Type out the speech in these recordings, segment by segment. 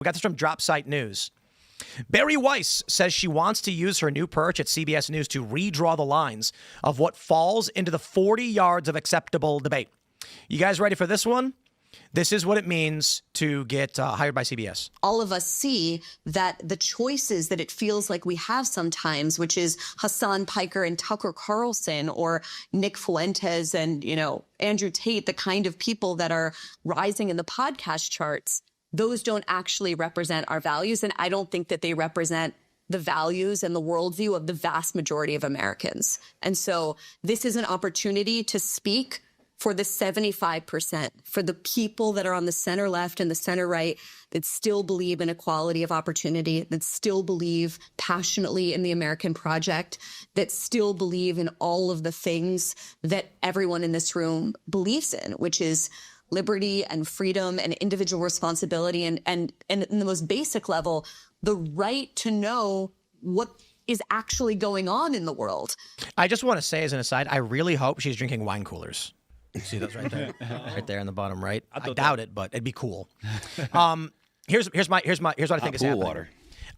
We got this from Drop Site News. Bari Weiss says she wants to use her new perch at CBS News to redraw the lines of what falls into the 40 yards of acceptable debate. You guys ready for this one? This is what it means to get hired by CBS. All of us see that the choices that it feels like we have sometimes, which is Hasan Piker and Tucker Carlson or Nick Fuentes and, Andrew Tate, the kind of people that are rising in the podcast charts, those don't actually represent our values. And I don't think that they represent the values and the worldview of the vast majority of Americans. And so this is an opportunity to speak for the 75%, for the people that are on the center left and the center right that still believe in equality of opportunity, that still believe passionately in the American project, that still believe in all of the things that everyone in this room believes in, which is liberty and freedom and individual responsibility and in the most basic level, the right to know what is actually going on in the world. I just want to say as an aside, I really hope she's drinking wine coolers. You see those right there? Right there in the bottom right. I doubt it, but it'd be cool. Here's what I think is happening. Water.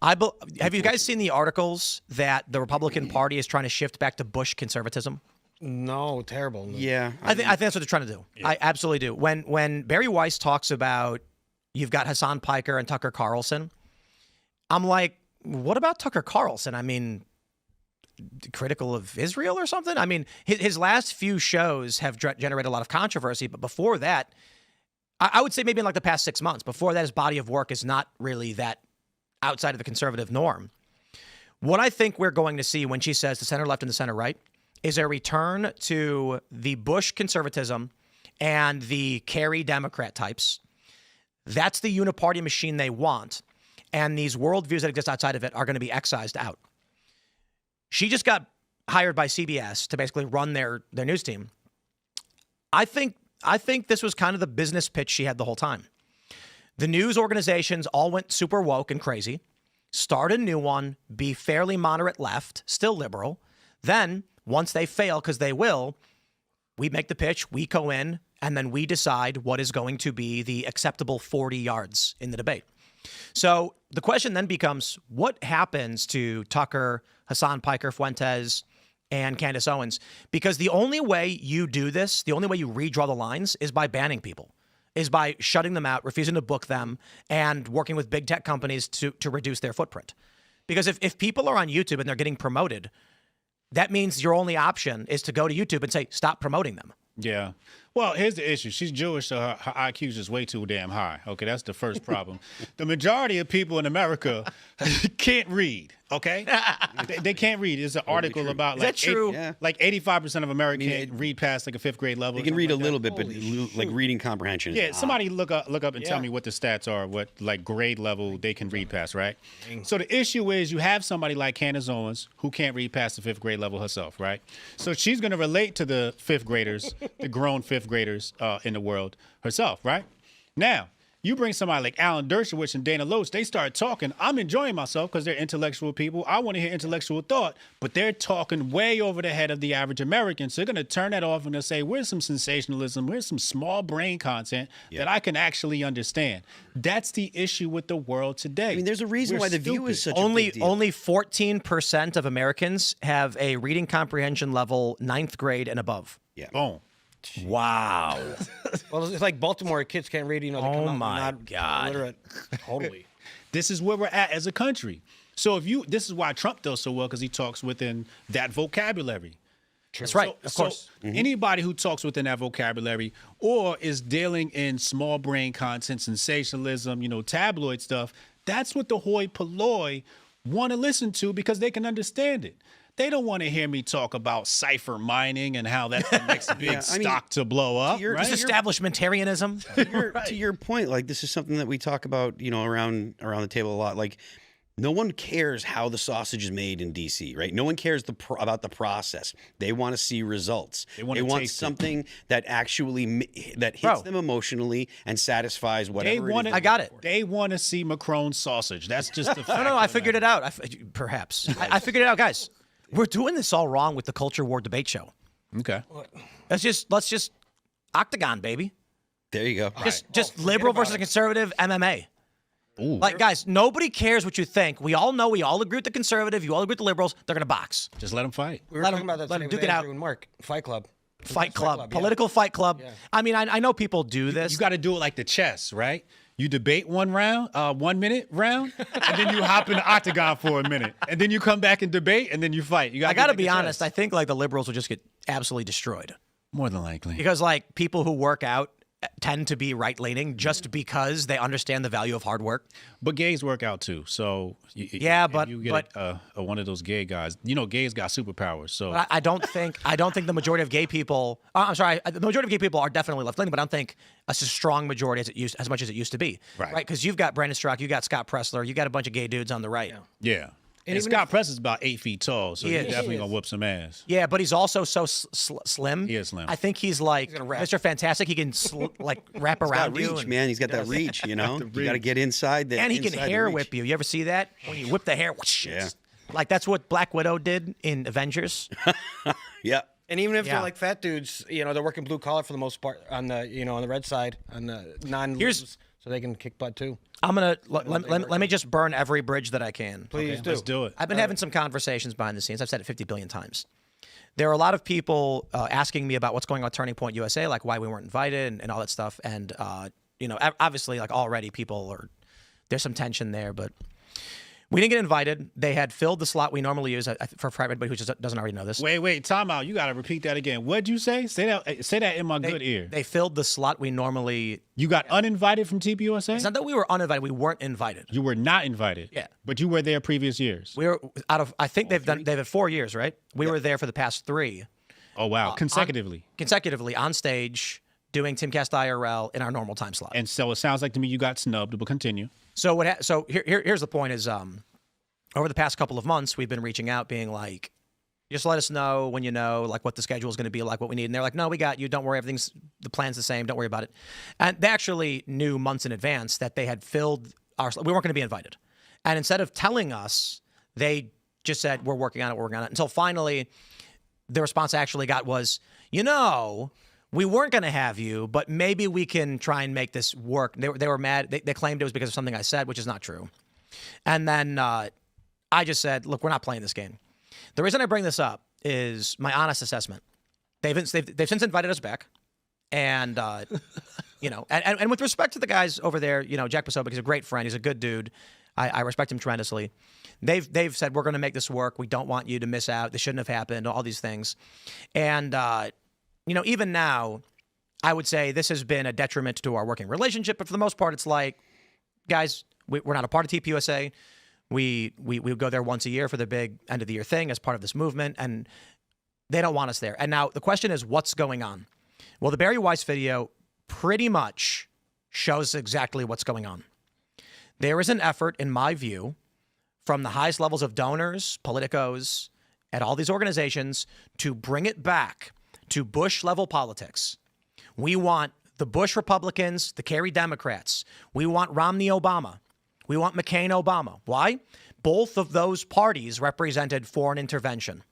Have you guys seen the articles that the Republican Party is trying to shift back to Bush conservatism? No, terrible. No. Yeah. I think that's what they're trying to do. Yeah. I absolutely do. When Bari Weiss talks about you've got Hasan Piker and Tucker Carlson, I'm like, what about Tucker Carlson? I mean, critical of Israel or something? I mean, his last few shows have generated a lot of controversy, but before that, I would say maybe in like the past 6 months, before that, his body of work is not really that outside of the conservative norm. What I think we're going to see when she says the center left and the center right is a return to the Bush conservatism and the Kerry Democrat types. That's the uniparty machine they want. And these worldviews that exist outside of it are going to be excised out. She just got hired by CBS to basically run their news team. I think this was kind of the business pitch she had the whole time. The news organizations all went super woke and crazy, start a new one, be fairly moderate left, still liberal. Then once they fail, because they will, we make the pitch, we go in, and then we decide what is going to be the acceptable 40 yards in the debate. So the question then becomes, what happens to Tucker, Hasan Piker, Fuentes, and Candace Owens? Because the only way you do this, the only way you redraw the lines is by banning people, is by shutting them out, refusing to book them, and working with big tech companies to reduce their footprint. Because if people are on YouTube and they're getting promoted, that means your only option is to go to YouTube and say, stop promoting them. Yeah. Well, here's the issue. She's Jewish, so her IQ is just way too damn high. Okay, that's the first problem. The majority of people in America can't read, okay? They can't read. There's an article about like, like 85% of Americans can't read past like a 5th grade level. They can read a little bit, but like reading comprehension. Yeah, somebody look up and tell me what the stats are, what like grade level they can read past, right? So the issue is you have somebody like Candace Owens who can't read past the 5th grade level herself, right? So she's going to relate to the 5th graders, the grown 5th graders in the world herself, right? Now, you bring somebody like Alan Dershowitz and Dana Loesch, they start talking. I'm enjoying myself because they're intellectual people. I want to hear intellectual thought, but they're talking way over the head of the average American. So they're going to turn that off and they'll say, where's some sensationalism? Where's some small brain content that I can actually understand? That's the issue with the world today. I mean, there's a reason why the View is such a big deal. Only 14% of Americans have a reading comprehension level 9th grade and above. Yeah. Boom. Wow. Well, it's like Baltimore kids can't read, they come out my not God. Literate. Totally. This is where we're at as a country. So this is why Trump does so well, because he talks within that vocabulary. That's right, of course. Anybody who talks within that vocabulary or is dealing in small brain content, sensationalism, tabloid stuff, that's what the hoi polloi want to listen to because they can understand it. They don't want to hear me talk about cipher mining and how that's the next big stock to blow up. This establishmentarianism. To your point, like this is something that we talk about, around the table a lot. Like, no one cares how the sausage is made in D.C., right? No one cares about the process. They want to see results. They want something that actually hits them emotionally and satisfies whatever it is. I got it. They want to see Macron's sausage. That's just the fact. No, I figured it out. Perhaps. I figured it out, guys. We're doing this all wrong with the Culture War debate show. Okay. Let's just Octagon, baby. There you go. Just liberal versus conservative MMA. Ooh. Like, guys, nobody cares what you think. We all know, we all agree with the conservative, you all agree with the liberals. They're going to box. Just let them fight. We were Let talking him- about that let today him with duke it out. Andrew and Mark. Fight Club. Fight club, yeah. political fight club. Yeah. I mean, I know people do this. You got to do it like the chess, right? You debate 1 round, 1 minute round, and then you hop in the octagon for a minute, and then you come back and debate, and then you fight. You I got to be honest. I think like the liberals will just get absolutely destroyed more than likely. because like people who work out tend to be right leaning just because they understand the value of hard work. But gays work out too, so Yeah, but- you get one of those gay guys. You know, gays got superpowers. So But I don't think the majority of gay people. I'm sorry, the majority of gay people are definitely left leaning, but I don't think a strong majority as much as it used to be. Right. Because you've got Brandon Strzok, you got Scott Pressler, you got a bunch of gay dudes on the right. yeah. And Scott Press is about 8 feet tall, so He he's is. definitely He gonna is. whoop some ass. Yeah, but he's also so slim. He is slim. I think he's like gonna wrap. Mr. Fantastic. He can like wrap He's got around you. reach, and- man. He's got that reach, you know? You got to get inside that. And he can inside the hair reach. whip you. You ever see that? When you whip the hair, whoosh, Yeah. like that's what Black Widow did in Avengers. Yeah. And even if Yeah. they're like fat dudes, you know, they're working blue collar for the most part on the, you know, on the red side, on the non-libs, so they can kick butt too. I'm gonna let me just burn every bridge that I can. Please do. Let's do it. I've been having some conversations behind the scenes. I've said it 50 billion times. There are a lot of people asking me about what's going on at Turning Point USA, like why we weren't invited and all that stuff. And you know, obviously, like already there's some tension there, but we didn't get invited. They had filled the slot we normally use for everybody who just doesn't already know this. Wait, time out. You gotta repeat that again. What'd you say? Say that in my good ear. They filled the slot we normally. You got uninvited from TPUSA? It's not that we were uninvited. We weren't invited. You were not invited. Yeah. But you were there previous years. We were out of. I think they've had 4 years, right? We were there for the past 3 Oh wow. Consecutively. consecutively on stage doing Timcast IRL in our normal time slot. And so it sounds like to me you got snubbed, but continue. So here's the point: is over the past couple of months we've been reaching out, being like, just let us know when you know like what the schedule is going to be like, what we need. And they're like, no, we got you. Don't worry, the plan's the same. Don't worry about it. And they actually knew months in advance that they had filled we weren't going to be invited. And instead of telling us, they just said we're working on it, until finally the response I actually got was, you know, we weren't going to have you, but maybe we can try and make this work. They were mad. They claimed it was because of something I said, which is not true. And then I just said, look, we're not playing this game. The reason I bring this up is my honest assessment. They've since invited us back. And, you know, and with respect to the guys over there, you know, Jack Posobiec, he's a great friend. He's a good dude. I respect him tremendously. They've said, we're going to make this work. We don't want you to miss out. This shouldn't have happened, all these things. And, you know, even now, I would say this has been a detriment to our working relationship. But for the most part, it's like, guys, we're not a part of TPUSA. We go there once a year for the big end of the year thing as part of this movement, and they don't want us there. And now the question is, what's going on? Well, the Bari Weiss video pretty much shows exactly what's going on. There is an effort, in my view, from the highest levels of donors, politicos, at all these organizations to bring it back to Bush-level politics. We want the Bush Republicans, the Kerry Democrats. We want Romney Obama. We want McCain Obama. Why? Both of those parties represented foreign intervention.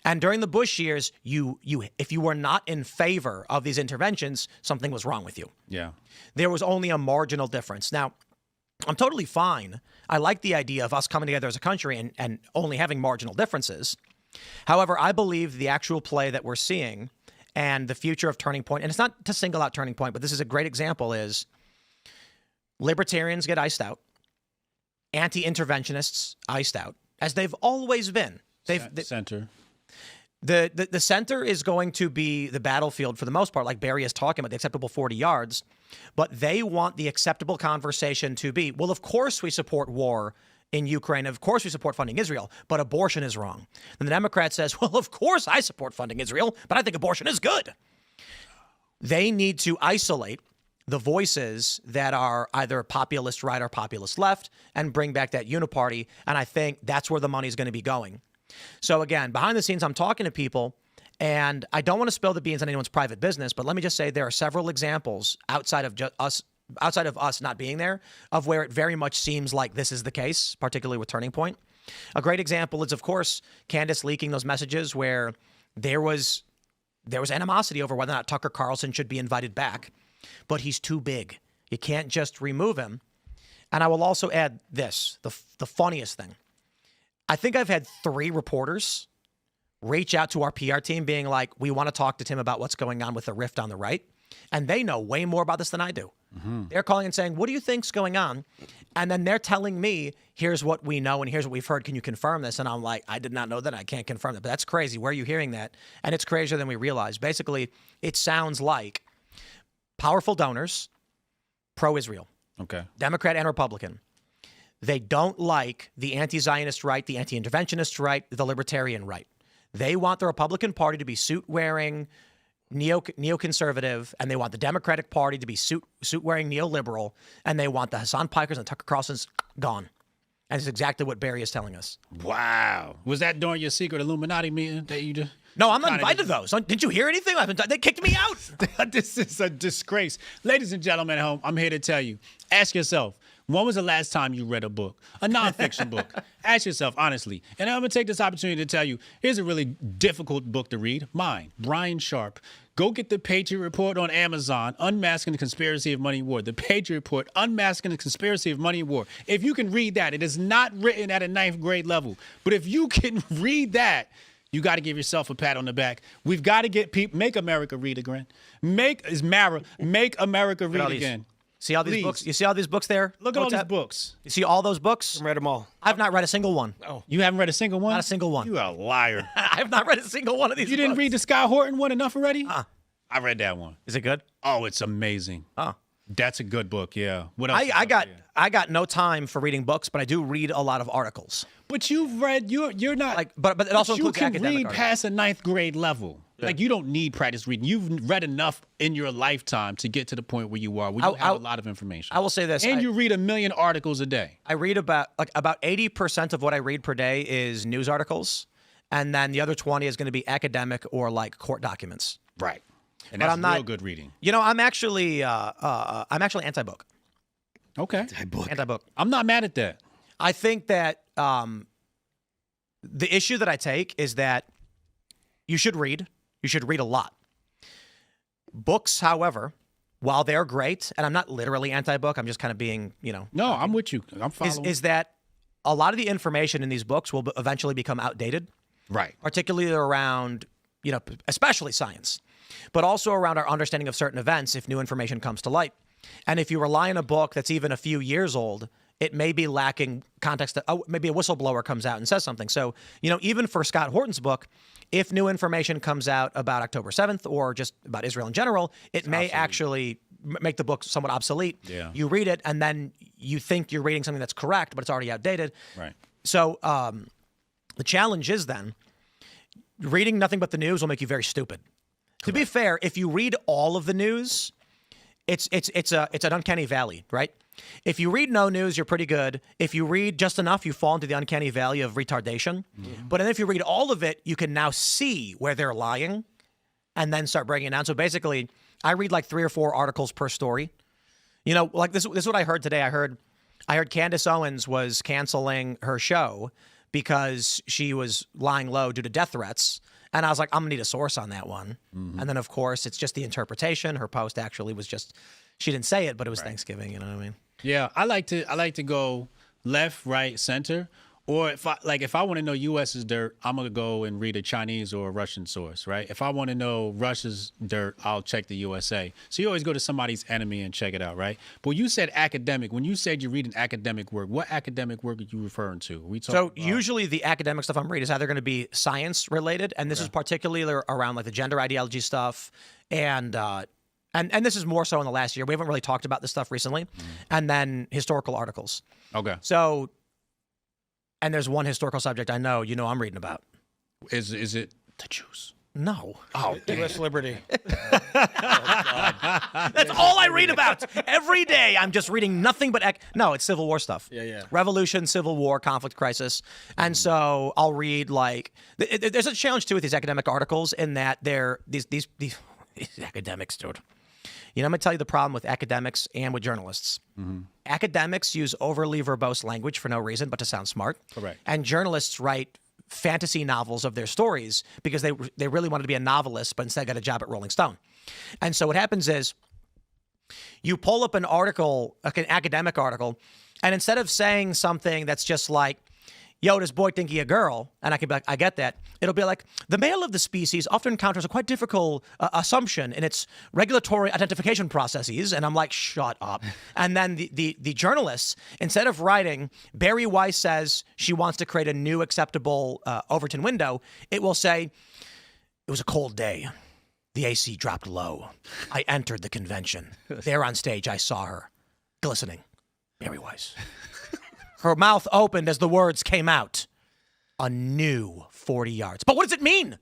And during the Bush years, if you were not in favor of these interventions, something was wrong with you. Yeah. There was only a marginal difference. Now, I'm totally fine. I like the idea of us coming together as a country and only having marginal differences. However, I believe the actual play that we're seeing and the future of Turning Point, and it's not to single out Turning Point, but this is a great example, is libertarians get iced out, anti-interventionists iced out, as they've always been. Center. The center is going to be the battlefield for the most part, like Barry is talking about, the acceptable 40 yards. But they want the acceptable conversation to be, well, of course we support war in Ukraine. Of course we support funding Israel, but abortion is wrong. And the Democrat says, well, of course I support funding Israel, but I think abortion is good. They need to isolate the voices that are either populist right or populist left and bring back that uniparty. And I think that's where the money is going to be going. So again, behind the scenes, I'm talking to people, and I don't want to spill the beans on anyone's private business, but let me just say there are several examples outside of us not being there, of where it very much seems like this is the case, particularly with Turning Point. A great example is, of course, Candace leaking those messages where there was animosity over whether or not Tucker Carlson should be invited back, but he's too big. You can't just remove him. And I will also add this, the funniest thing. I think I've had 3 reporters reach out to our PR team being like, we want to talk to Tim about what's going on with the rift on the right. And they know way more about this than I do. They're calling and saying, what do you think's going on? And then they're telling me, here's what we know and here's what we've heard. Can you confirm this? And I'm like, I did not know that. I can't confirm that. But that's crazy. Where are you hearing that? And it's crazier than we realize. Basically, it sounds like powerful donors, pro-Israel, Democrat and Republican. They don't like the anti-Zionist right, the anti-interventionist right, the libertarian right. They want the Republican Party to be suit-wearing, neoconservative, and they want the Democratic Party to be suit-wearing neoliberal, and they want the Hasan Pikers and Tucker Carlsons gone. And it's exactly what Barry is telling us. Wow. Was that during your secret Illuminati meeting that you just... No, I'm not invited to those. Didn't you hear anything? They kicked me out. This is a disgrace. Ladies and gentlemen at home, I'm here to tell you, ask yourself, when was the last time you read a book, a nonfiction book? Ask yourself, honestly. And I'm going to take this opportunity to tell you, here's a really difficult book to read. Mine, Brian Sharp. Go get The Patriot Report on Amazon, Unmasking the Conspiracy of Money and War. The Patriot Report, Unmasking the Conspiracy of Money and War. If you can read that, it is not written at a 9th grade level. But if you can read that, you got to give yourself a pat on the back. We've got to get people, make America read again. Make America read again. See all these books? You see all these books there? Look at all these books. You see all those books? I read them all. I've not read a single one. Oh. You haven't read a single one? Not a single one. You are a liar. I've not read a single one of these You didn't books. read the Scott Horton one enough already? I read that one. Is it good? Oh, it's amazing. Oh. That's a good book, yeah. What else? I got no time for reading books, but I do read a lot of articles. But you've read, you're not... Like, but it also you includes can academic read articles. past a 9th grade level. Yeah. Like, you don't need practice reading. You've read enough in your lifetime to get to the point where you are, where you have a lot of information. I will say this. And you read 1 million articles a day. I read about 80% of what I read per day is news articles, and then the other 20 is going to be academic or like court documents. Right. And But that's I'm not- real good reading. You know, I'm actually anti-book. Okay. Anti-book. I'm not mad at that. I think that the issue that I take is that you should read. You should read a lot. Books, however, while they're great, and I'm not literally anti-book, I'm just kind of being, No, I'm with you. I'm following. is that a lot of the information in these books will eventually become outdated, right. particularly around, especially science, but also around our understanding of certain events if new information comes to light. And if you rely on a book that's even a few years old, it may be lacking context. Maybe a whistleblower comes out and says something. So, even for Scott Horton's book, if new information comes out about October 7th or just about Israel in general, it may actually make the book somewhat obsolete. Yeah. You read it and then you think you're reading something that's correct, but it's already outdated. Right. So the challenge is then reading nothing but the news will make you very stupid. Correct. To be fair, if you read all of the news, it's an uncanny valley, right? If you read no news, you're pretty good. If you read just enough, you fall into the uncanny valley of retardation. Mm-hmm. But then if you read all of it, you can now see where they're lying and then start breaking it down. So basically, I read like 3 or 4 articles per story. Like this is what I heard today. I heard Candace Owens was canceling her show because she was lying low due to death threats. And I was like, I'm going to need a source on that one. Mm-hmm. And then, of course, it's just the interpretation. Her post actually was just, she didn't say it, but it was Thanksgiving. You know what I mean? Yeah, I like to go left, right, center. Or if I want to know U.S. is dirt, I'm going to go and read a Chinese or a Russian source, right? If I want to know Russia's dirt, I'll check the USA. So you always go to somebody's enemy and check it out, right? But you said academic. When you said you read an academic work, what academic work are you referring to? Usually the academic stuff I'm reading is either going to be science related, and this is particularly around like the gender ideology stuff, and this is more so in the last year. We haven't really talked about this stuff recently, and then historical articles. Okay. So. And there's one historical subject I know I'm reading about. Is it the Jews? No. Oh, U.S. liberty. That's all I read about. Every day I'm just reading nothing but... No, it's Civil War stuff. Yeah. Revolution, Civil War, conflict, crisis. And so I'll read like... There's a challenge too with these academic articles in that they're... These academics, dude. I'm going to tell you the problem with academics and with journalists. Mm-hmm. Academics use overly verbose language for no reason but to sound smart. Correct. And journalists write fantasy novels of their stories because they really wanted to be a novelist but instead got a job at Rolling Stone. And so what happens is you pull up an article, like an academic article, And instead of saying something that's just like, yo, does boy think he a girl? And I could be like, I get that. It'll be like, the male of the species often encounters a quite difficult assumption in its regulatory identification processes. And I'm like, shut up. And then the journalists, instead of writing, Bari Weiss says she wants to create a new acceptable Overton window, it will say, it was a cold day. The AC dropped low. I entered the convention. There on stage, I saw her, glistening. Bari Weiss. Her mouth opened as the words came out. A new 40 yards. But what does it mean?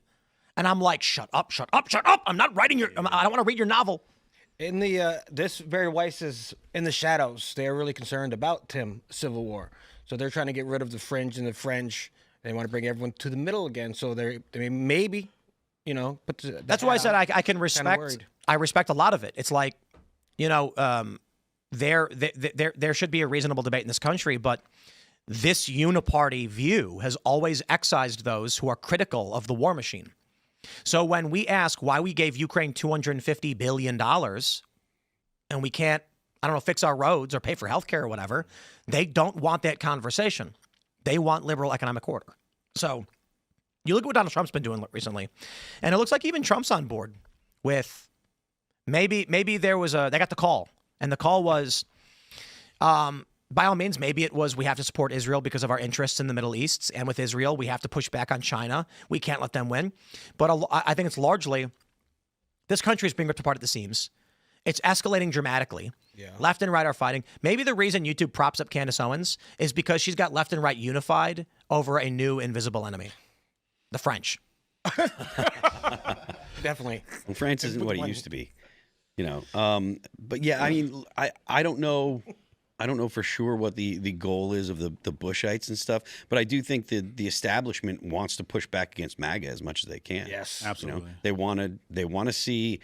And I'm like, shut up, shut up, shut up. I'm not writing I don't want to read your novel. In the this Bari Weiss is in the shadows. They're really concerned about Tim Civil War, so they're trying to get rid of the fringe and the French. They want to bring everyone to the middle again. So they maybe, you know. But that's why I said I can respect. I respect a lot of it. It's like, you know, there should be a reasonable debate in this country, but this uniparty view has always excised those who are critical of the war machine. So when we ask why we gave Ukraine $250 billion and we can't, I don't know, fix our roads or pay for healthcare or whatever, they don't want that conversation. They want liberal economic order. So you look at what Donald Trump's been doing recently, and it looks like even Trump's on board with maybe there was they got the call, and the call was, by all means, maybe it was we have to support Israel because of our interests in the Middle East, and with Israel, we have to push back on China. We can't let them win. But I think it's largely this country is being ripped apart at the seams. It's escalating dramatically. Yeah. Left and right are fighting. Maybe the reason YouTube props up Candace Owens is because she's got left and right unified over a new invisible enemy, the French. Definitely. And France isn't what it used to be, you know. But yeah, I mean, I don't know. I don't know for sure what the goal is of the Bushites and stuff, but I do think that the establishment wants to push back against MAGA as much as they can. Yes, You absolutely. know, they want to see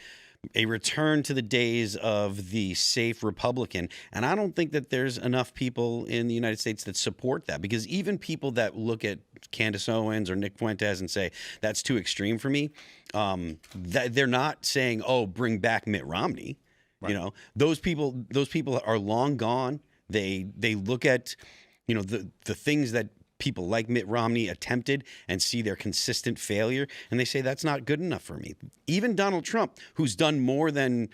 a return to the days of the safe Republican, and I don't think that there's enough people in the United States that support that, because even people that look at Candace Owens or Nick Fuentes and say that's too extreme for me, they're not saying, "Oh, bring back Mitt Romney." Right. You know, those people are long gone. They look at, you know, the things that people like Mitt Romney attempted and see their consistent failure, and they say that's not good enough for me. Even Donald Trump, who's done more than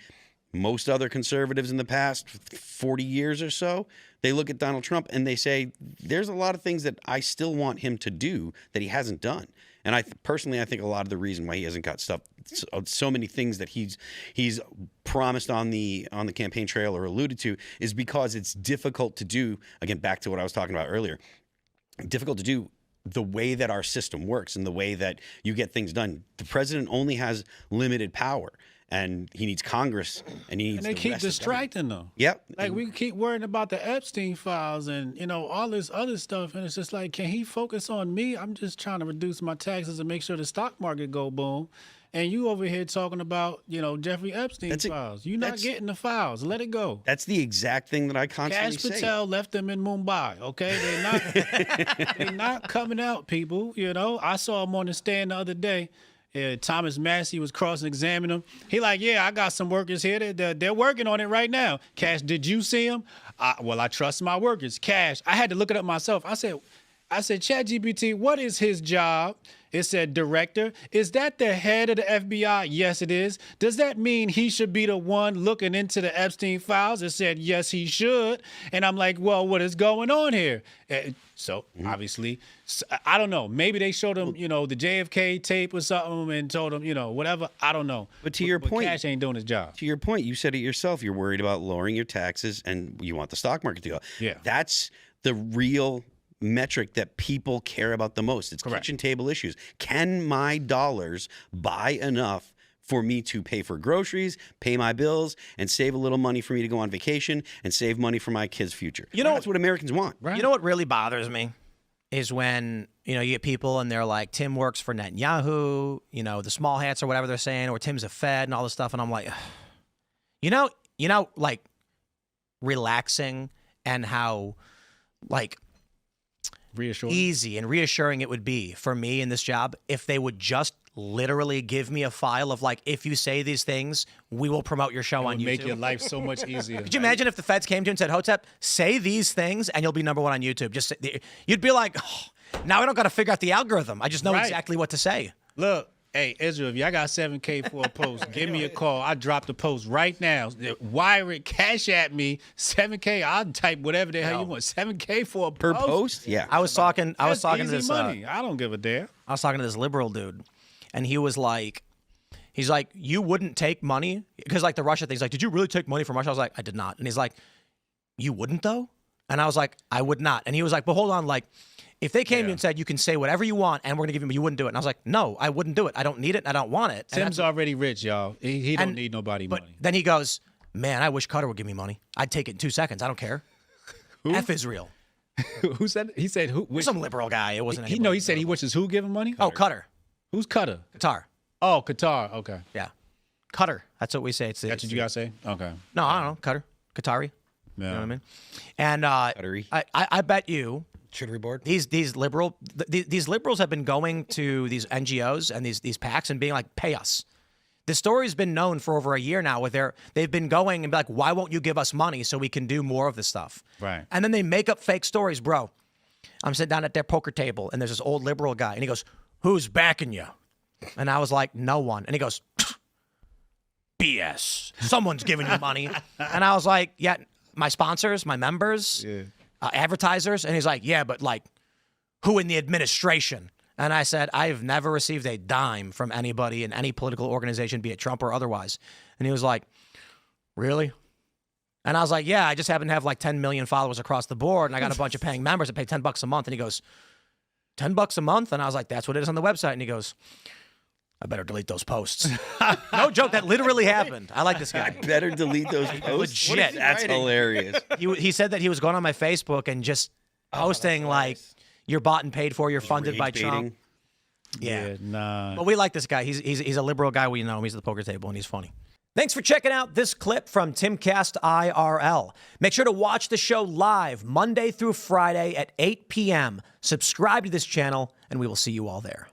most other conservatives in the past 40 years or so, they look at Donald Trump and they say there's a lot of things that I still want him to do that he hasn't done. And I think a lot of the reason why he hasn't got stuff, so many things that he's promised on the campaign trail or alluded to, is because it's difficult to do. Again, back to what I was talking about earlier, difficult to do the way that our system works and the way that you get things done. The president only has limited power, and he needs Congress, and he needs. And they keep distracting them. Yep. Like we keep worrying about the Epstein files and, you know, all this other stuff, and it's just like, can he focus on me? I'm just trying to reduce my taxes and make sure the stock market go boom. And you over here talking about, you know, Jeffrey Epstein files. You're not getting the files. Let it go. That's the exact thing that I constantly say. Cash Patel left them in Mumbai, okay? They're not coming out, people, you know? I saw him on the stand the other day. Thomas Massey was cross-examining him. He like, yeah, I got some workers here. They're working on it right now. Cash, did you see him? Well, I trust my workers. Cash, I had to look it up myself. I said, ChatGPT, what is his job? It said director. Is that the head of the FBI? Yes, it is. Does that mean he should be the one looking into the Epstein files? It said, yes, he should. And I'm like, well, what is going on here? So obviously, I don't know. Maybe they showed him, you know, the JFK tape or something and told him, you know, whatever. I don't know. But to your point, Cash ain't doing his job. To your point, you said it yourself. You're worried about lowering your taxes and you want the stock market to go. Yeah. That's the real metric that people care about the most. It's correct. Kitchen table issues. Can my dollars buy enough for me to pay for groceries, pay my bills, and save a little money for me to go on vacation and save money for my kids' future? You know, that's what Americans want. Right. You know what really bothers me is when, you know, you get people and they're like, Tim works for Netanyahu, you know, the small hats or whatever they're saying, or Tim's a Fed and all this stuff. And I'm like, you know, like relaxing and how like easy and reassuring it would be for me in this job if they would just literally give me a file of like, if you say these things, we will promote your show on YouTube. Make your life so much easier. Could you imagine if the feds came to you and said, Hotep, say these things and you'll be #1 on YouTube? You'd be like, oh, now I don't got to figure out the algorithm. I just know exactly what to say. Look, hey, Israel, if y'all got $7K for a post, give me a call. I drop the post right now. Wire it, cash at me, $7K. I'll type whatever the hell you want. $7K for a post. Per post? Yeah. I was talking to Easy this money. I don't give a damn. I was talking to this liberal dude, and he was like, he's like, you wouldn't take money? Because like the Russia thing, he's like, did you really take money from Russia? I was like, I did not. And he's like, you wouldn't though? And I was like, I would not. And he was like, but hold on, like, if they came to you and said, you can say whatever you want and we're going to give you, you wouldn't do it. And I was like, no, I wouldn't do it. I don't need it. And I don't want it. Tim's already rich, y'all. He don't need nobody money. Then he goes, man, I wish Qatar would give me money. I'd take it in 2 seconds. I don't care. F Israel. Who said? He said who? Some liberal guy. It wasn't. He said he wishes who give him money? Oh, Qatar. Who's Qatar? Qatar. Oh, Qatar. Okay. Yeah. Qatar. That's what we say. That's what you guys say? Okay. No, I don't know. Qatar. Qatari. Yeah. You know what I mean? And I bet you Should we board? these liberals have been going to these NGOs and these PACs and being like, pay us. The story's been known for over a year now where they've been going and be like, why won't you give us money so we can do more of this stuff? Right. And then they make up fake stories, bro. I'm sitting down at their poker table and there's this old liberal guy and he goes, who's backing you? And I was like, no one. And he goes, BS. Someone's giving you money. And I was like, yeah, my sponsors, my members, advertisers. And he's like, yeah, but like, who in the administration? And I said, I've never received a dime from anybody in any political organization, be it Trump or otherwise. And he was like, really? And I was like, yeah, I just happen to have like 10 million followers across the board. And I got a bunch of paying members that pay $10 a month. And he goes, $10 a month? And I was like, that's what it is on the website. And he goes, I better delete those posts. No joke. That literally happened. I like this guy. I better delete those posts. Legit. That's hilarious. He said that he was going on my Facebook and just posting like, you're bought and paid for, you're funded by Trump. Yeah. Nah. But we like this guy. He's a liberal guy. We know him. He's at the poker table, and he's funny. Thanks for checking out this clip from Timcast IRL. Make sure to watch the show live Monday through Friday at 8 p.m. Subscribe to this channel, and we will see you all there.